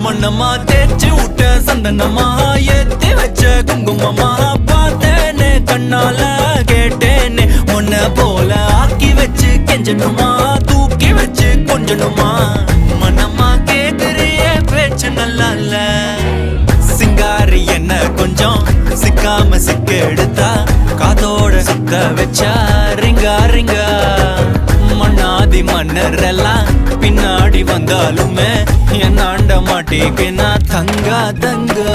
மண்ணம்மா தேய்ச்சி விட்ட சந்தனமா ஏத்தி வச்ச குங்குமமா பார்த்தேனே கண்ணால கேட்டேனே உன்ன போல ஆக்கி வச்சு கெஞ்சணுமா தூக்கி வச்சு கொஞ்சணுமா மனமா கேக்குறிய பேச்சு நல்லா இல்ல சிங்காரி என்ன கொஞ்சம் சிக்காம சிக்க எடுத்தா காதோட சுத்த வச்சா ரிங்கா ரிங்கா மண்ணாதி மன்னர் எல்லாம் பின்னாடி வந்தாலுமே என் ஆண்ட மாட்டேக்கு நான் தங்கா தங்கா